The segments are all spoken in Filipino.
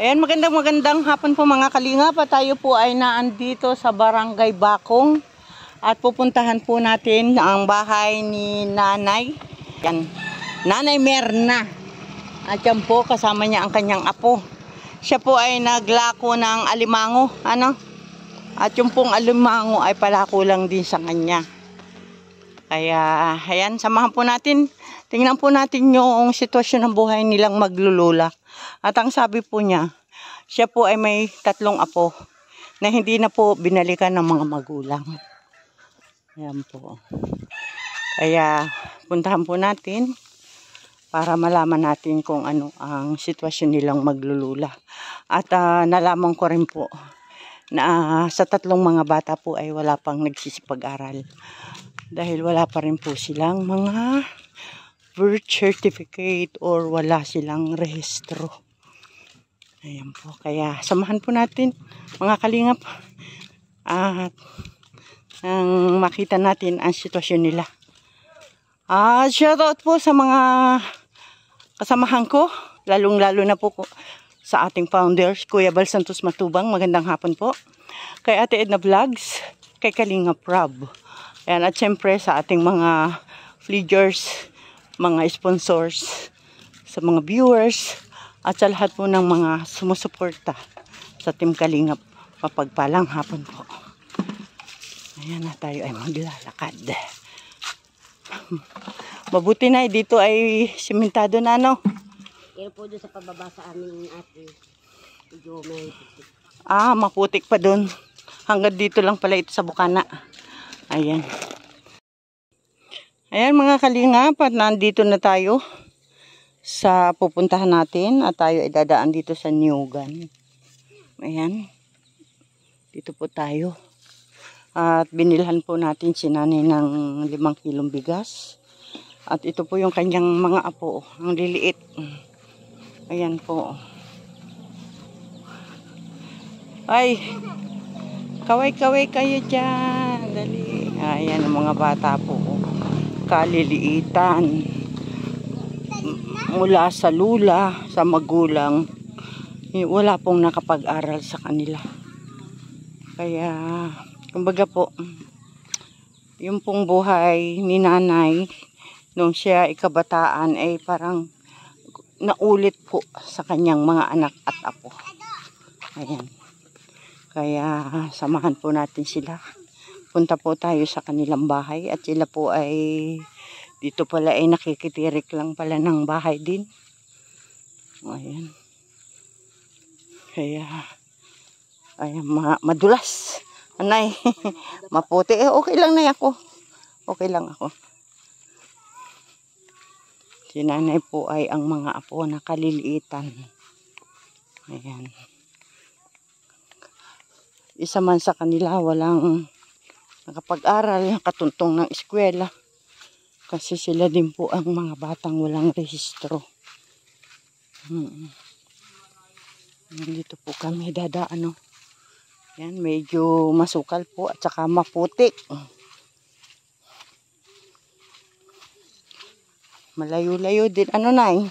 Ayan, magandang hapon po mga kalingap. Tayo po ay naandito sa Barangay Bakong at pupuntahan po natin ang bahay ni Nanay. Yan, Nanay Merna. At yan po, kasama niya ang kanyang apo. Siya po ay naglako ng alimango. At yung pong alimango ay palako lang din sa kanya. Kaya, ayan, samahan po natin. Tingnan po natin yung sitwasyon ng buhay nilang maglulula. At ang sabi po niya, siya po ay may 3 apo na hindi na po binalikan ng mga magulang. Ayan po. Kaya, puntahan po natin para malaman natin kung ano ang sitwasyon nilang maglulula. At nalaman ko rin po na sa 3 mga bata po ay wala pang nagsisipag-aral. Dahil wala pa rin po silang mga birth certificate or wala silang rehistro. Ayan po. Kaya samahan po natin mga kalingap at makita natin ang sitwasyon nila. Shoutout po sa mga kasamahan ko, lalong-lalo na po sa ating founders, Kuya Bal Santos Matubang. Magandang hapon po. Kay Ate Edna Vlogs, kay Kalingap Rob. Ayan, at syempre sa ating mga vloggers, mga sponsors, sa mga viewers, at sa lahat po ng mga sumusuporta sa Team Kalingap. Mapagpalang hapon po. Ayan na, tayo ay maglalakad. Mabuti na, dito ay simentado na, no? Pero po doon sa pababa sa aming ate, medyo may putik. Maputik pa doon. Hanggang dito lang pala ito sa bukana. Ayan. Ayan mga kalingap, at nandito na tayo sa pupuntahan natin at tayo ay dadaan dito sa Niyugan. Ayan. Dito po tayo. At binilhan po natin si nanay ng 5 kilong bigas. At ito po yung kanyang mga apo. Ang liliit. Ayan po. Ay! Kaway-kaway kayo dyan. Dali. Ayan ang mga bata po. Kaliliitan. Mula sa lula, sa magulang. Wala pong nakapag-aral sa kanila. Kaya, kumbaga po, yung pong buhay ni nanay, nung siya ikabataan, ay parang naulit po sa kanyang mga anak at apo. Ayan. Kaya, samahan po natin sila. Punta po tayo sa kanilang bahay at sila po ay dito pala ay nakikitirik lang pala ng bahay din. Ayan. Kaya, ayan, madulas. Anay, maputi. Okay lang na ako. Okay lang ako. Si nanay po ay ang mga apo na kaliliitan. Ayan. Isa man sa kanila walang nakapag-aral, katuntong ng eskwela. Kasi sila din po ang mga batang walang rehistro. Dito po kami dadaan. Yan, medyo masukal po at saka maputik. Malayo-layo din. Nay?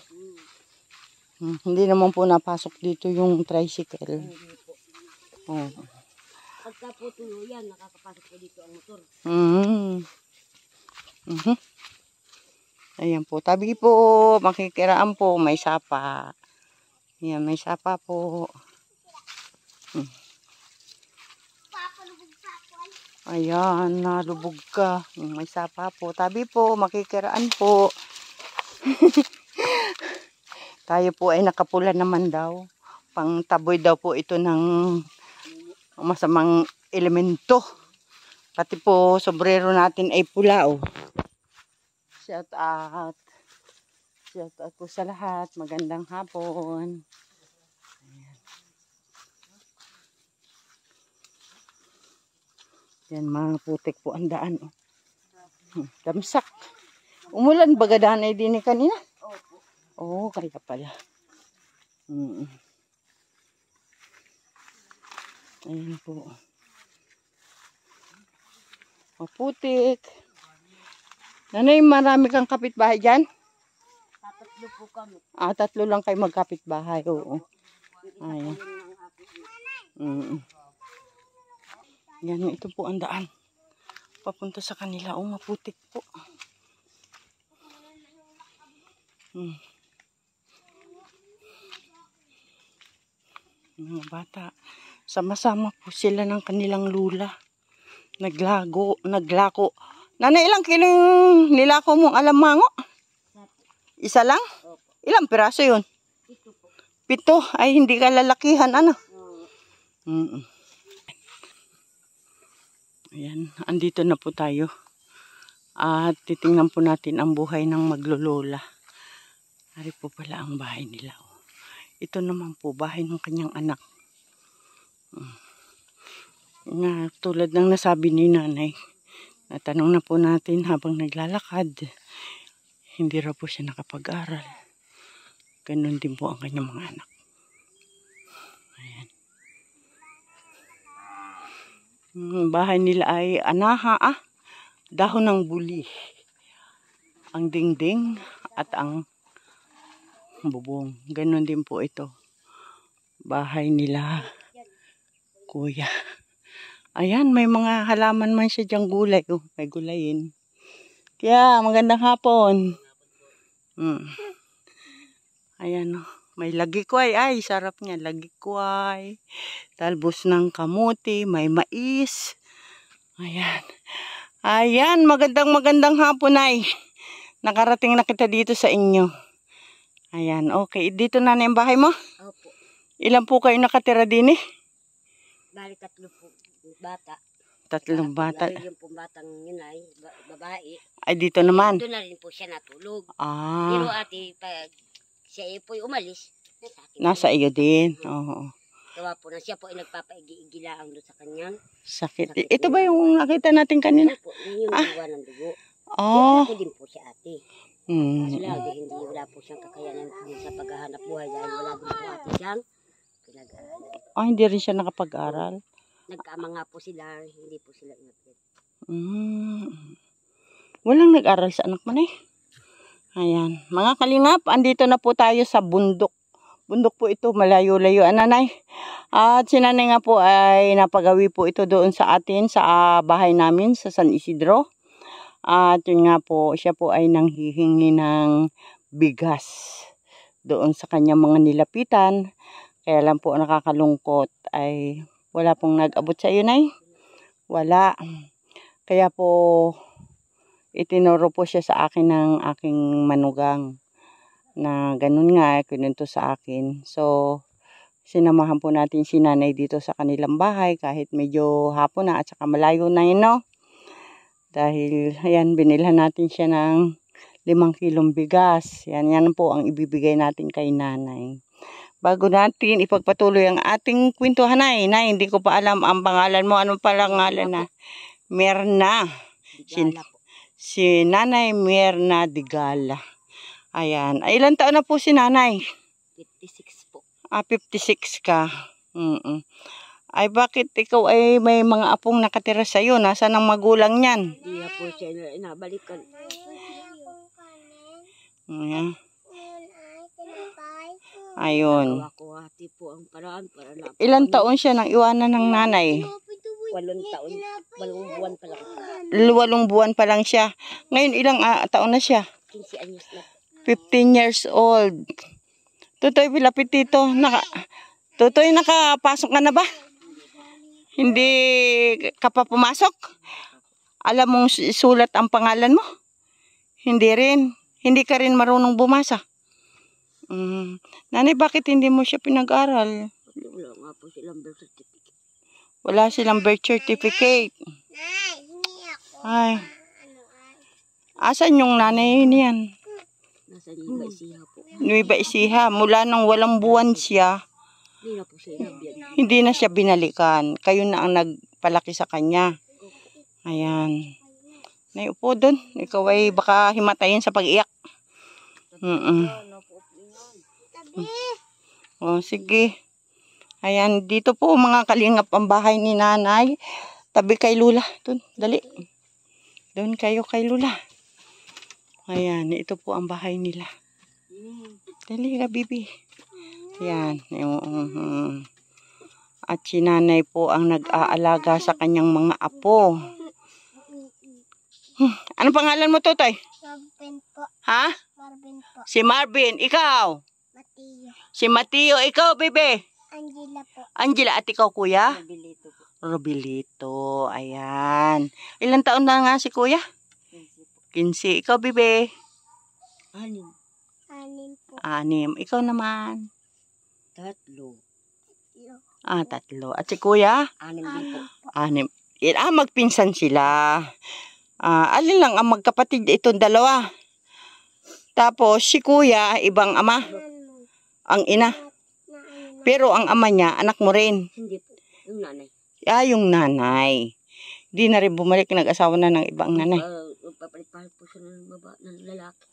Hindi naman po napasok dito yung tricycle. Pagka po tuluyan, nakakapasok po dito ang motor. Ayan po. Tabi po, makikiraan po. May sapa. Ayan, may sapa po. Ayan, nalubog ka. May sapa po. Tabi po, makikiraan po. Tayo po ay nakapula naman daw. Pang taboy daw po ito ng masamang elemento. Pati po, sombrero natin ay pula. Shout out. Shout out po sa lahat. Magandang hapon. Ayan. Yan, mga putik po ang daan. Damsak. Umulan ba gadaan ay din kanina? Oo, kaya pala. Ayan po. Maputik. Nanay, marami kang kapitbahay dyan? 3 po kami. 3 lang kayo magkapitbahay, oo. Yung Ayan. Yan, ito po ang daan. Papunta sa kanila. Oh, maputik po. Mga bata. Sama-sama po sila ng kanilang lula. Naglako. Nanay, ilang kiling nilako mong alamango? Isa lang? Ilang piraso yun? 7. Ay, hindi ka lalakihan, ano? Ayan, andito na po tayo. At titingnan po natin ang buhay ng maglolola. Ari po pala ang bahay nila. Ito naman po, bahay ng kanyang anak. Nga, tulad ng nasabi ni nanay, natanong na po natin habang naglalakad, hindi raw po siya nakapag-aral. Ganun din po ang kanyang mga anak. Ayan. Bahay nila ay anaha, dahon ng buli, ang dingding at ang bubong. Ganun din po ito. Bahay nila kuya. Ayan, may mga halaman man siya diyang gulay. Oh, may gulayin. Kaya, magandang hapon. Ayan, may lagikway. Ay, sarap niya. Lagikway. Talbos ng kamuti. May mais. Ayan. Ayan, magandang hapon ay. Nakarating na kita dito sa inyo. Ayan, okay. Dito na yung bahay mo? Opo. Ilan po kayo nakatira din eh? Bali 3 po bata. 3 bata. Yung po batang yun ay babae. Ay, dito naman. Doon na rin po siya natulog. Ah. Pero ate, pag siya po umalis, Nasa iyo din. Oo. Gawa po na siya po ay nagpapaigi-igilaang doon sa kanyang Sakit. Ito ba yung nakita natin kanina? po, yun yung duwa ng dugo. Oh. Ako din po siya ate. Kaso lang, hindi wala po siyang kakayanan sa paghahanap buhay dahil wala din po ate siyang pinag-aaral. Oh, hindi rin siya nakapag-aral. Nagkama nga po sila, hindi po sila inapit. Walang nag-aral sa anak mo na eh. Ayan. Mga kalingap, andito na po tayo sa bundok. Bundok po ito, malayo-layo. Nanay. At si nanay nga po ay napagawi po ito doon sa atin, sa bahay namin, sa San Isidro. At yun nga po, siya po ay nanghihingi ng bigas doon sa kanyang mga nilapitan. Kaya lang po nakakalungkot ay wala pong nag-abot sa iyo, Nay. Wala. Kaya po itinuro po siya sa akin ng aking manugang na ganun nga, kinento sa akin. So, sinamahan po natin si nanay dito sa kanilang bahay kahit medyo hapon na at saka malayo na yun, no? Dahil, ayan, binilhan natin siya ng 5 kilong bigas. Yan po ang ibibigay natin kay nanay. Bago natin ipagpatuloy ang ating kwentuhan, Nay, hindi ko pa alam ang pangalan mo. Ano palang ngalan na? Merna. Si Nanay Merna Digala. Ayan. Ay, ilan taon na po si nanay? 56 po. 56 ka. Ay, bakit ikaw ay may mga apong nakatira sa'yo? Nasaan ang magulang niyan? Hindi na po siya inabalikan. Ayan. Ayun. Ako ate po ang paraan para na. Ilan taon siya nang iwanan ng nanay? 8 taon. 8 buwan pa lang. 8 buwan pa lang siya. Ngayon, ilang taon na siya? 15 anyos na. 15 years old. Tutoy, pilapit dito. Tutoy, nakapasok ka na ba? Hindi ka pa pumasok? Alam mong sulat ang pangalan mo? Hindi rin. Hindi ka rin marunong bumasa. Nanay, bakit hindi mo siya pinag-aral? Wala nga po silang birth certificate. Wala silang birth certificate. Ay. Asan yung nanay niyan? Nasa Nueva Ecija po. Nueva Ecija. Mula nang 8 buwan siya, Hindi na po siya inabyan. hindi na siya binalikan. Kayo na ang nagpalaki sa kanya. Ayan. Nay, upo doon. Ikaw ay baka himatayin sa pag-iyak. Oh, sige. Ayan, dito po mga kalingap ang bahay ni nanay. Tabi kay Lula. Doon, dali. Doon kayo kay Lula. Ayan, ito po ang bahay nila. Dali ka, bibi. Yan. At si nanay po ang nag-aalaga sa kanyang mga apo. Anong pangalan mo, Totoy? Marvin po. Ha? Marvin po. Si Marvin. Ikaw? Mateo. Si Mateo. Ikaw, bebe? Angela po. Angela. At ikaw, kuya? Nabilito po. Robilito. Ayan. Ilang taon na nga si kuya? 15. Ikaw, bebe? 6. 6 po. 6. Ikaw naman? 3. 3. At si kuya? 6 din po. 6. Magpinsan sila. Alin lang ang magkapatid itong dalawa. Tapos si kuya, ibang ama. Ang ina. Pero ang ama niya, anak mo rin. Hindi po. Yung nanay. Yung nanay. Di na rin bumalik, nag-asawa na ng ibang nanay. Magpapalit po siya ng lalaki.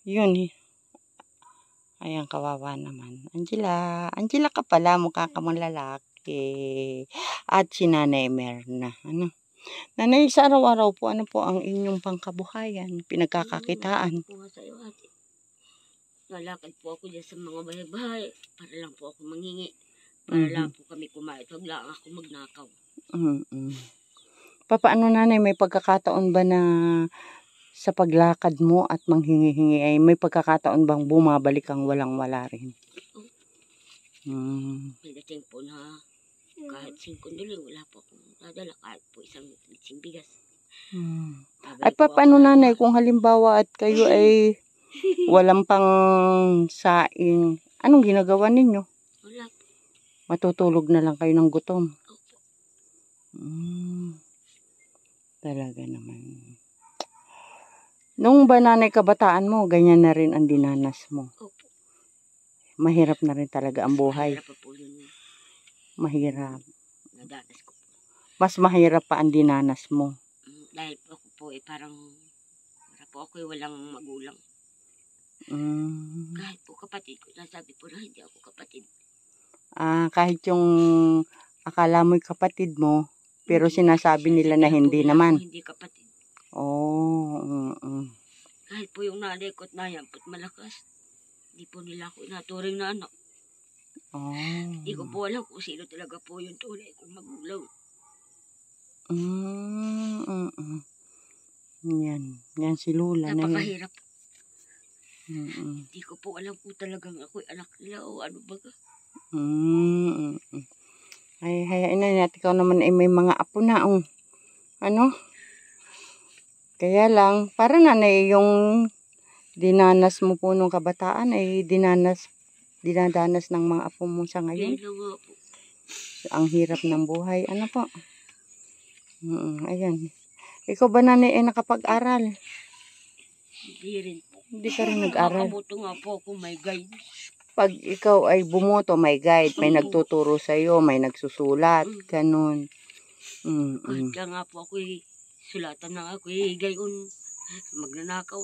Yun. Ayan, kawawa naman. Angela ka pala, mukha ka mong lalaki. At si Nanay Merna. Nanay, sa araw-araw po, ano po ang inyong pangkabuhayan, pinagkakakitaan? Po nga sa'yo, ate. Lalakad po ako dyan sa mga bahay-bahay. Para lang po ako mangingi. Para lang po kami kumain. Huwag lang ako magnakaw. Paano, nanay, may pagkakataon ba na sa paglakad mo at manghingi-hingi ay may pagkakataon bang bumabalik ang walang-wala rin? May dating po na kahit 5 duling, wala po akong dadala. Kahit po isang litsing bigas. At paano, nanay, kung halimbawa at kayo ay walang pang saing, anong ginagawa ninyo? Wala po. Matutulog na lang kayo ng gutom? Opo. Talaga naman. Nung ba, nanay, kabataan mo, ganyan na rin ang dinanas mo? Opo. Mahirap na rin talaga ang buhay. Mahirap pa po yun. Mahirap. Nadanas ko po. Mas mahirap pa ang dinanas mo. Dahil po ako po parang walang magulang. Kahit po kapatid ko, nasabi po na hindi ako kapatid. Kahit yung akala mo'y kapatid mo, pero sinasabi nila na hindi naman. Hindi kapatid. Kahit po yung nanay ko at nayan po't malakas, hindi po nila ako inaturing na anak. Hindi ko po alam kung sino talaga po yung tunay kong magulang. Yan si Lula. Napakahirap. Hindi ko po alam kung talagang ako'y anak nila o ano baga. Ay, hayain na natin. Ikaw naman ay may mga apo na. Kaya lang, para nanay yung dinanas mo po nung kabataan ay dinadanas ng mga apo mo sa ngayon. Ang hirap ng buhay. Ano po? Ayan. Ikaw ba, nanay, ay nakapag-aral? Hindi rin po. Hindi ka rin nag-aral? Nakabuto nga po ako, may guide. Pag ikaw ay bumoto, may guide, may nagtuturo sa'yo, may nagsusulat, ganun. Kahit lang nga po ako sulatan na ako gayon, magnanakaw.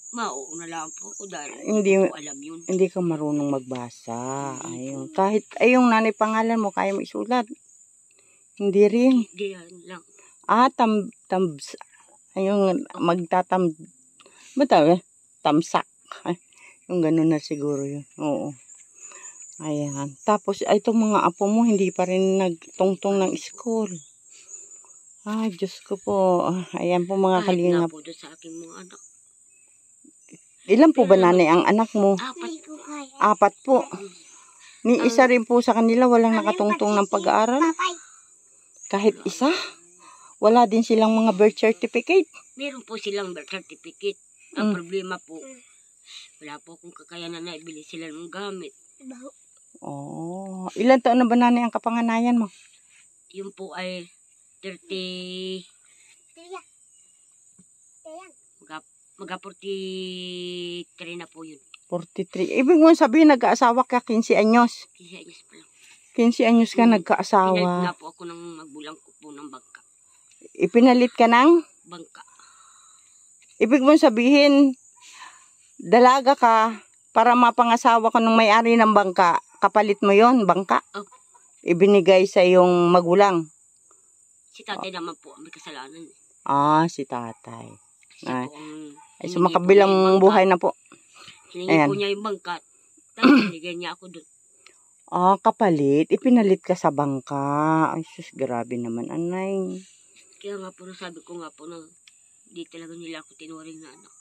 Mauuna lang po ako dahil hindi ko alam yun. Hindi ka marunong magbasa. Ayun. Kahit yung nanay pangalan mo, kaya mo isulat. Hindi rin. Ganyan lang. Tamsak. Yung ganun na siguro yun. Oo. Ayan. Tapos, itong mga apo mo, hindi pa rin nagtungtong ng school. Diyos ko po. Ayan po mga kalingap. Kahit nga po doon sa aking mga anak. Ilan po ba, nanay, ang anak mo? 4. 4 po. Ni isa rin po sa kanila walang nakatungtong ng pag-aaral. Kahit isa. Wala din silang mga birth certificate. Meron po silang birth certificate. Ang problema po, wala po akong kakayanan na ibili sila ng gamit. Ilan taon na ba, nanay, ang kapanganayan mo? Yun po ay 30... Maga 43 na po yun. 43. Ibig mo sabihin, nag-aasawa ka 15 anyos. 15 anyos pa lang. 15 anyos ka nagkaasawa. Pinalit na po ako ng magulang ko po ng bangka. Ipinalit ka ng? Bangka. Ibig mo sabihin, dalaga ka para mapangasawa ka ng may-ari ng bangka. Kapalit mo yon bangka? Ibinigay sa iyong magulang. Si tatay naman po, may kasalanan. Si tatay. Siya po ang Ay, sumakabilang buhay na po. Hiningi Ayan. po niya yung bangkat. Tapos binigyan niya ako doon. Kapalit. Ipinalit ka sa bangka. Ay, sus, grabe naman, anay. Kaya nga po, sabi ko nga po na hindi talaga nila ako tinuring na anak.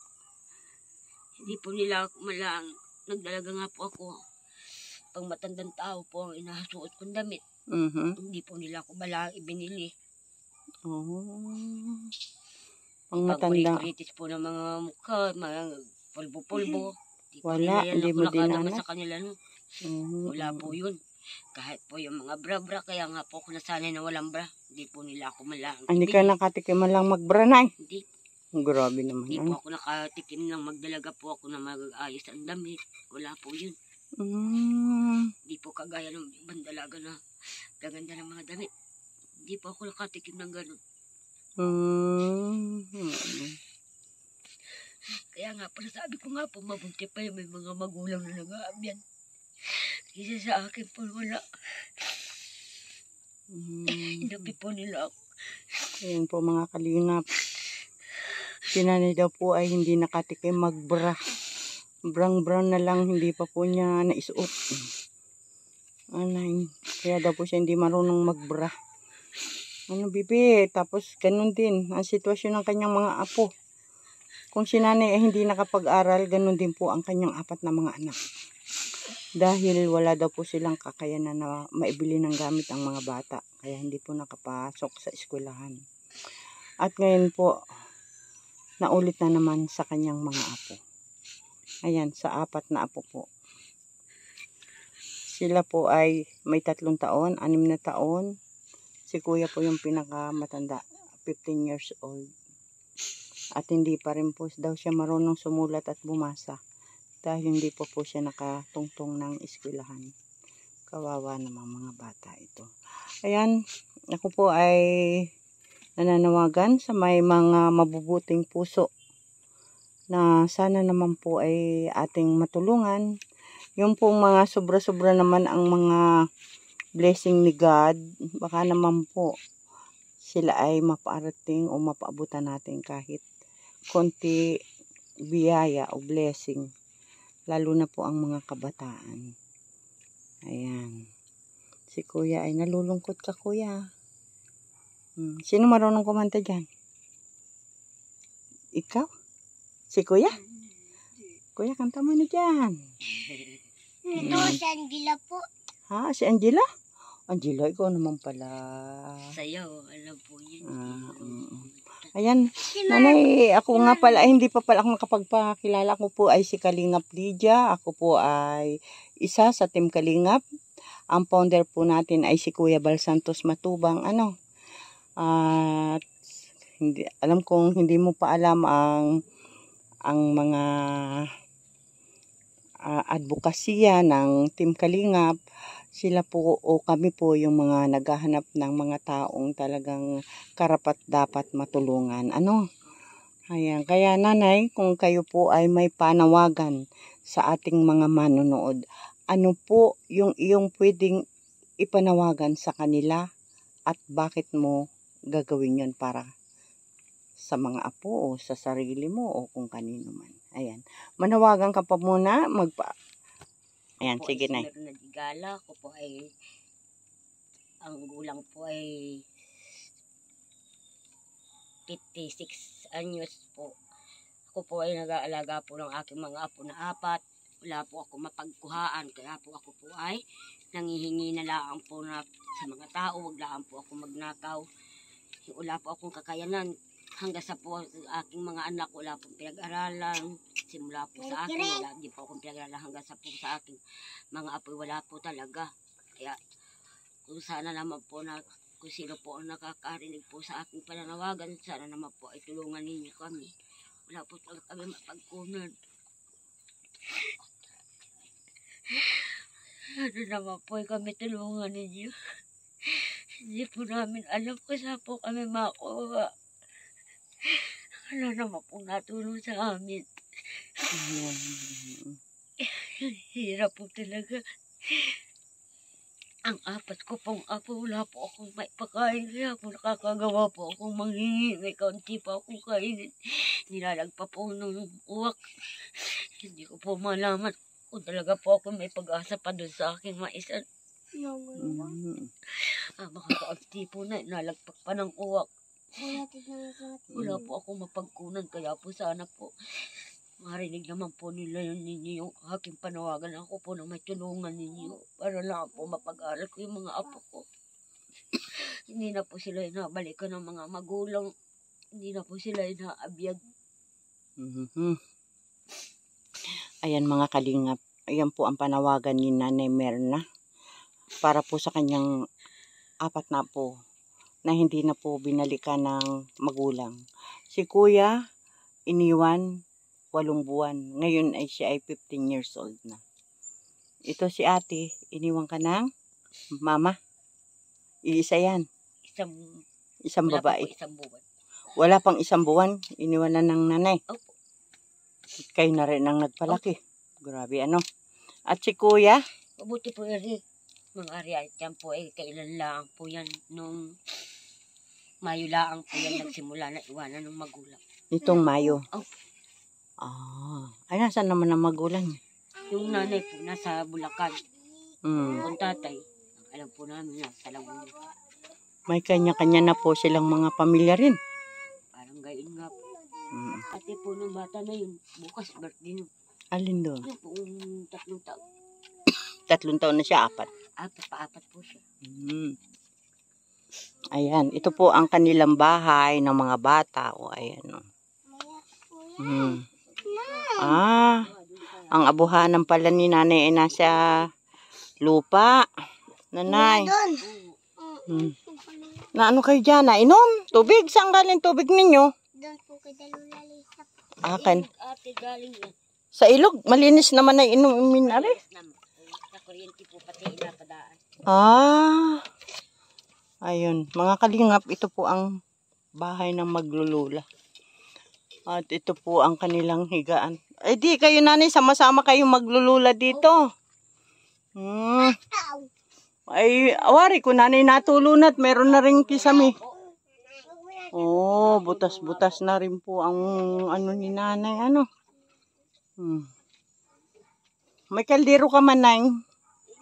Hindi po nila ako malang, nagdalaga nga po ako. Pang matandang tao po ang inasuot kong damit. Hindi po nila ako malang ibinili. Pang matanda. Pag-kuritis po ng mga mukha, mga pulbo-pulbo. Wala, hindi mo dinadama dinanas. sa kanila. No? Wala po yun. Kahit po yung mga bra-bra, kaya nga po ako nasanay na walang bra. Hindi po nila ako malang. Hindi ka nakatikim lang magbranay. Hindi. Grabe naman. Hindi po ako nakatikim ng magdalaga po ako na mag-ayos ang damit. Wala po yun. Hindi po kagaya ng ibang dalaga na gaganda ng mga damit. Hindi po ako nakatikim ng ganun. Kaya nga po, sabi ko nga po, mabuti pa yung may mga magulang na nag-aabyan. Kasi sa akin po wala. Inabi po nila ako. Ayan po mga kalingap. Si nanay daw po ay hindi nakatikim magbra. Brown na lang, hindi pa po niya naisuot. Anay, kaya daw po siya hindi marunong magbra. Ano bibi, tapos ganun din ang sitwasyon ng kanyang mga apo. Kung si nanay ay hindi nakapag-aral, ganun din po ang kanyang 4 na mga anak. Dahil wala daw po silang kakayanan na maibili ng gamit ang mga bata. Kaya hindi po nakapasok sa eskwelahan. At ngayon po, naulit na naman sa kanyang mga apo. Ayan, sa 4 na apo po. Sila po ay may 3 taon, 6 na taon. Si kuya po yung pinakamatanda, 15 years old. At hindi pa rin po daw siya marunong sumulat at bumasa. Dahil hindi po siya nakatungtong ng eskwelahan. Kawawa naman mga bata ito. Ayan, ako po ay nananawagan sa may mga mabubuting puso na sana naman po ay ating matulungan. Yung pong mga sobra-sobra naman ang mga blessing ni God, baka naman po sila ay mapaarating o mapaabutan natin kahit konti biyaya o blessing. Lalo na po ang mga kabataan. Ayan. Si kuya ay nalulungkot ka, kuya. Sino marunong kumanta dyan? Ikaw? Si kuya? Kuya, kanta mo na dyan. Ito si Angela po. Ha? Si Angela? Angela, ikaw naman pala. Sayo, alam po yun. Ayan, nanay, ako nga pala, hindi pa pala ako nakapagpakilala. Ako po ay si Kalingap Lydia. Ako po ay isa sa Team Kalingap. Ang founder po natin ay si Kuya Bal Santos Matubang. At hindi, alam kong hindi mo pa alam ang mga advokasya ng Team Kalingap. Sila po o kami po yung mga naghahanap ng mga taong talagang karapat-dapat matulungan. Ayan. Kaya nanay, kung kayo po ay may panawagan sa ating mga manonood, ano po yung iyong pwedeng ipanawagan sa kanila at bakit mo gagawin yun para sa mga apo o sa sarili mo o kung kanino man. Ayan. Manawagan ka pa muna. Ayan, sige na. Ako po ay, ang gulang po ay 56 anyos po. Ako po ay nag-aalaga po ng aking mga apo na 4. Wala po ako mapagkuhaan, kaya po ako po ay nangihingi na lang po na sa mga tao, wag lang po ako magnakaw. Wala po akong kakayanan. Hanggang sa po aking mga anak, wala pong pinag-aralan. Simula po sa akin, wala din po akong pinag-aralan. Hanggang sa po sa aking mga apoy, wala po talaga. Kaya kung sana naman po na kung sino po ang nakakarinig po sa aking pananawagan, sana naman po ay tulungan ninyo kami. Wala po talaga kami mapagkunan. Ano naman po ay kami tulungan ninyo. Hindi po namin alam kung saan po kami makuha. Wala naman pong natulong sa amin. Hirap po talaga. ang apat ko pong apo, wala po akong may pakain. Kaya po nakakagawa po akong manghingi. May kaunti pa akong kainin. Nilalagpa po ng uwak. Hindi ko po malaman kung talaga po ako may pag-asa pa doon sa aking maisan. Mga kaunti po na, nalagpak pa ng uwak. Wala po akong mapagkunan. Kaya po sana po marinig naman po nila yun ninyo yung aking panawagan. Ako po na may tulungan ninyo para lang po mapag-aral ko yung mga apo ko. Hindi na po sila inabalikan ng mga magulang. Hindi na po sila inaabiyag. Ayan mga kalingap, ayan po ang panawagan ni Nanay Merna para po sa kanyang 4 na po na hindi na po binalikan ng magulang. Si Kuya iniwan 8 buwan. Ngayon ay siya ay 15 years old na. Ito si ate, iniwan ka ng mama. Iisa yan. Isang Wala babae. pa po isang buwan. Wala pang 1 buwan, iniwan na ng nanay. Opo. Kayo na rin ang nagpalaki. Grabe ano. At si Kuya, Mabuti po Eric. Mga Ariat yan po kailan lang po yan. Nung Mayo lang po yan nagsimula na iwanan ng magulang. nitong Mayo. Opo. Ay nasaan naman ang magulang niya? Yung nanay po nasa Bulacan. Yung tatay, alam po namin nasa Laguna. May kanya-kanya na po silang mga pamilya rin. Parang gayon nga po. Ate po ng bata na yun, bukas birthday nyo. Alin doon? Ano po, 3 taon. 3 taon na siya, 4. Apat po siya. Ayan, ito po ang kanilang bahay ng mga bata. O, ayan. Ang abuhanan pala ni nanay ay nasa lupa. Nanay. Na ano kayo dyan? Inom? Tubig? Saan galing tubig ninyo? Doon po kay Dalula Lisa. Ate galing yan. Sa ilog. Malinis naman ay inumin. Are? Sa kuryente po pati inapadaan. Ayun. Mga kalingap, ito po ang bahay ng maglulula. At ito po ang kanilang higaan. Ay di kayo nanay, sama-sama kayong maglulula dito. Ay, awari ko nanay natulunat. Meron na rin kisame. Butas-butas na rin po ang ano ni nanay. May kaldero ka man, nay. Yun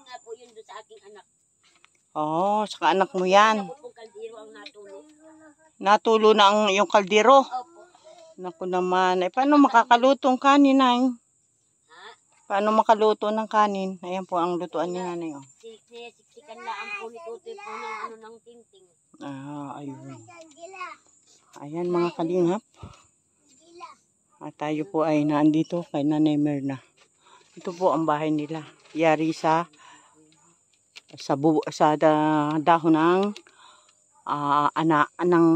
nga po yun doon sa aking anak. Saka anak mo yan. Ako pong kaldero ang natulo. Natulo na ang yung kaldero. Opo. Naku naman. Ay, paano makakalutong kanin, nay? Paano makaluto ng kanin? Ayan po ang lutuan ni nanay. Siksikan lang po ni Tutoy po ng tingting. Ayun. Ayan mga kalingap. At tayo po ay naandito kay Nanay Merna. Ito po ang bahay nila. Yari sa dahon ng anang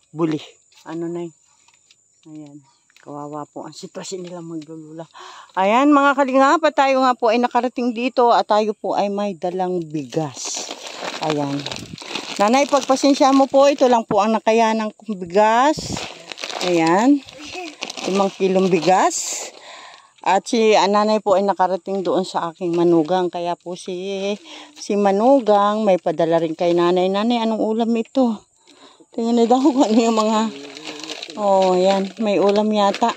buli. Ano na yun? Ayan. Kawawa po ang sitwasyon nila maglulula. Ayan mga kalingap, at tayo nga po ay nakarating dito at tayo po ay may dalang bigas. Ayan. Nanay, pagpasensya mo po, ito lang po ang nakayanan kong bigas. Ayan. 5 kilong bigas. At si nanay po ay nakarating doon sa aking manugang. Kaya po si manugang may padala rin kay nanay. Nanay, anong ulam ito? Tingnan na daw kung ano yung mga... Ayan. May ulam yata.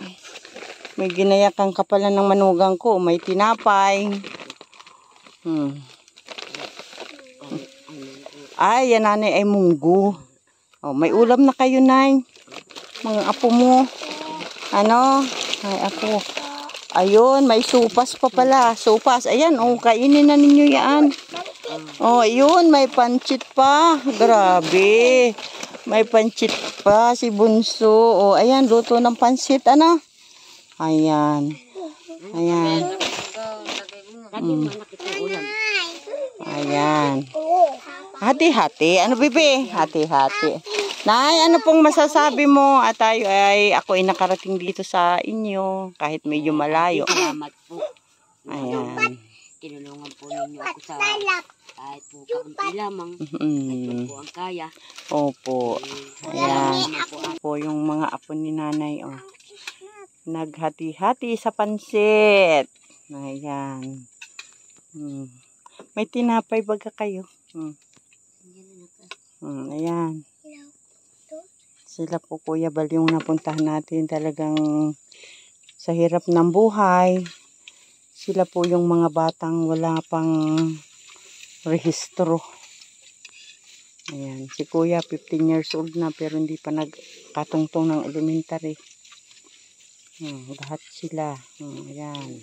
May ginayakan kapalan ng manugang ko. May tinapay. Ay, yan nanay ay munggo. May ulam na kayo, nay. Mga apo mo. Ano? Ay, apo. Ayun, may supas pa pala. Supas. Ayan, kainin na ninyo yan. Ayun, may pancit pa. Grabe. May pancit pa si Bunso. Ayan, luto ng pancit. Ano? Ayan. Ayan. Ayan. Hati-hati. Ano, bebe? Hati-hati. Nay, ano pong masasabi mo? At ako ay nakarating dito sa inyo. Kahit medyo malayo. Salamat po. Ayan. Tinulungan po ninyo ako sa kahit po kaunti lamang. Ito po ang kaya. Opo. Ayan. Po yung mga apo ni nanay. Naghati-hati sa pansit. Ayan. May tinapay baga kayo. Ayan. Hello. Sila po Kuya Bal yung napuntahan natin. Talagang sa hirap ng buhay. Sila po yung mga batang wala pang rehistro. Ayan. Si Kuya 15 years old na pero hindi pa nagkatungtong ng elementary. Lahat sila. Ayan.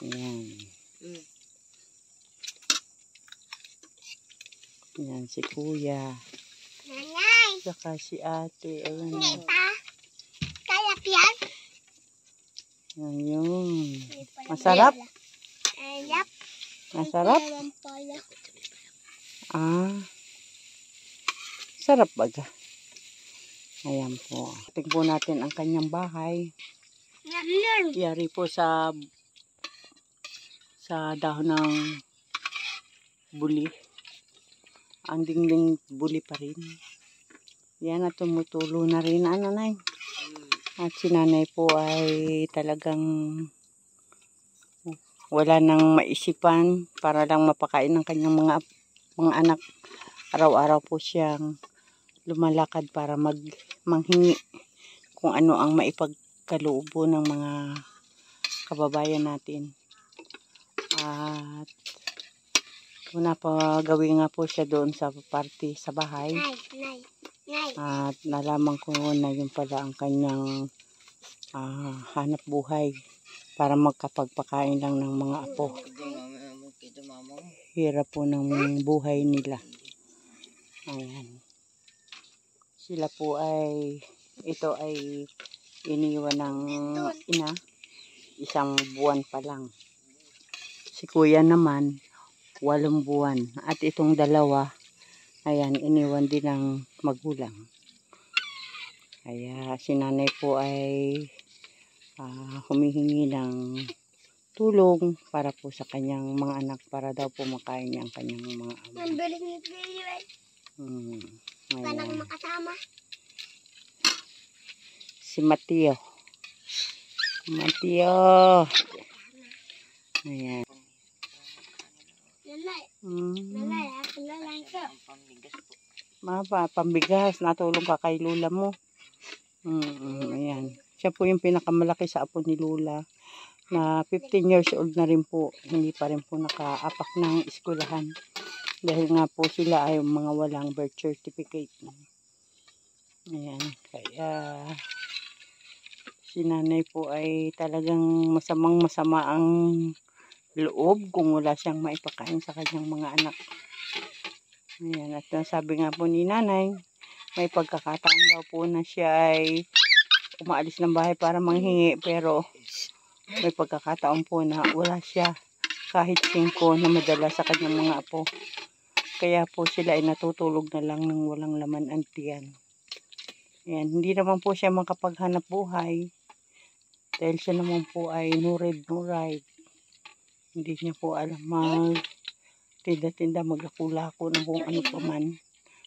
Ayan. Ayan si Kuya. Nanay. Saka si ate. Ayan. Hindi pa. Kalap yan. Ayun. Masarap? Kalap. Masarap? Pala. Sarap baga. Ayan po. Tingnan po natin ang kanyang bahay. Yari po sa dahon ng buli. Ang dingding buli pa rin. Yan at tumutulo na rin. Ano na yun? At si nanay po ay talagang wala nang maisipan para lang mapakain ng kanyang mga anak. Araw-araw po siyang lumalakad para manghingi kung ano ang maipagkaloob ng mga kababayan natin. At napagawin nga po siya doon sa party sa bahay. At nalaman ko na yun pala ang kanyang hanap buhay para magkapagpakain lang ng mga apo. Hirap po ng buhay nila. Ayan. Sila po ito ay iniwan ng ina, 1 buwan pa lang. Si Kuya naman, 8 buwan. At itong dalawa, ayan, iniwan din ng magulang. Kaya si nanay po ay humihingi ng tulong para po sa kanyang mga anak para daw po makain niya ang kanyang mga ama. Parang makasama. Si Mateo. Ayan. Nanay, ako na lang ito. Pambigas. Natulong ka kay Lula mo. Ayan. Siya po yung pinakamalaki sa apo ni Lula. Na 15 years old na rin po. Hindi pa rin po nakaapak ng eskwelahan. Dahil nga po sila ay mga walang birth certificate. Ayan. Kaya si nanay po ay talagang masama ang loob kung wala siyang maipakain sa kanyang mga anak. Ayan. At sabi nga po ni nanay, may pagkakataon daw po na siya ay umaalis ng bahay para manghingi. Pero may pagkakataon po na wala siya kahit 5 na madala sa kanyang mga apo. Kaya po sila ay natutulog na lang ng walang laman ang tiyan. Ayan, hindi naman po siya makapaghanap buhay. Dahil siya naman po ay no read, no write. Hindi niya po alam tinda-tinda, maglako-lako ng kung ano pa man.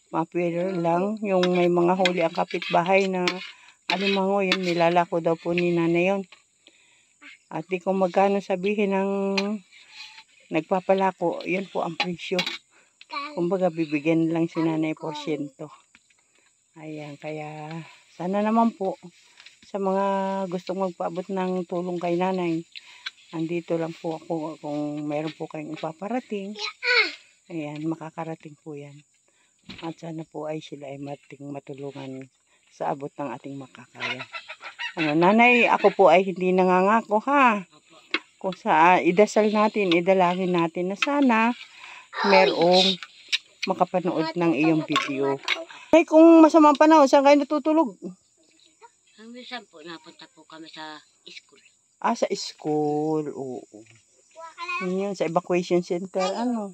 Mapwede lang yung may mga huli ang kapitbahay na alimango, yun nilalako daw po ni nanay yun. At di kung magkano sabihin ng nagpapalako, yun po ang presyo. Kumbaga bibigyan lang si nanay porsyento. Ayan, kaya sana naman po sa mga gustong magpaabot ng tulong kay nanay, andito lang po ako kung meron po kayong ipaparating. Ayan, makakarating po yan. At sana po ay sila ay matulungan sa abot ng ating makakaya. Nanay, ako po ay hindi nangangako ha. Kung idasal natin, idalangin natin na sana merong makapanood ng iyong video. Ay, kung masamang panahon, saan kayo natutulog? Minsan po, napunta po kami sa school. Sa school, oo. Yun, sa evacuation center, ano?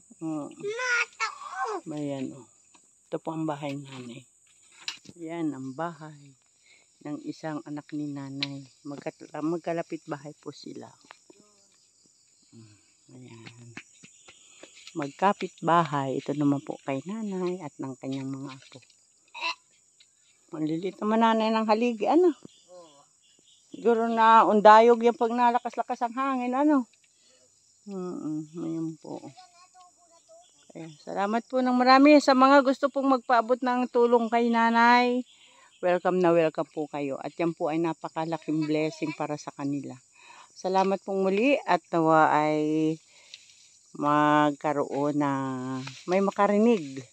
Ayan, ito po ang bahay ni nanay. Yan, ang bahay ng isang anak ni nanay. Magkalapit bahay po sila. Ayan. Magkapit bahay. Ito naman po kay nanay at ng kanyang mga apo. Maliliit naman nanay ng haligi. Ano? Siguro na undayog yan pag nalakas-lakas ang hangin, ano? Ayun po. Okay. Salamat po ng marami sa mga gusto pong magpaabot ng tulong kay nanay. Welcome na welcome po kayo. At yan po ay napakalaking blessing para sa kanila. Salamat pong muli at nawa ay magkaroon na may makarinig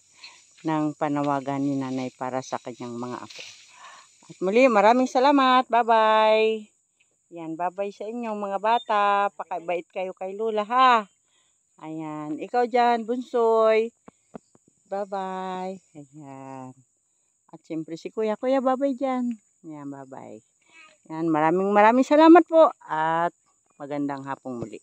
ng panawagan ni nanay para sa kanyang mga apo. At muli, maraming salamat. Bye-bye. Yan, bye-bye sa inyong mga bata. Pakibait kayo kay Lula, ha? Ayan. Ikaw dyan, bunsoy. Bye-bye. Ayan. At siyempre si Kuya. Kuya, bye-bye dyan. Ayan, bye-bye. Yan, maraming salamat po. At magandang hapong muli.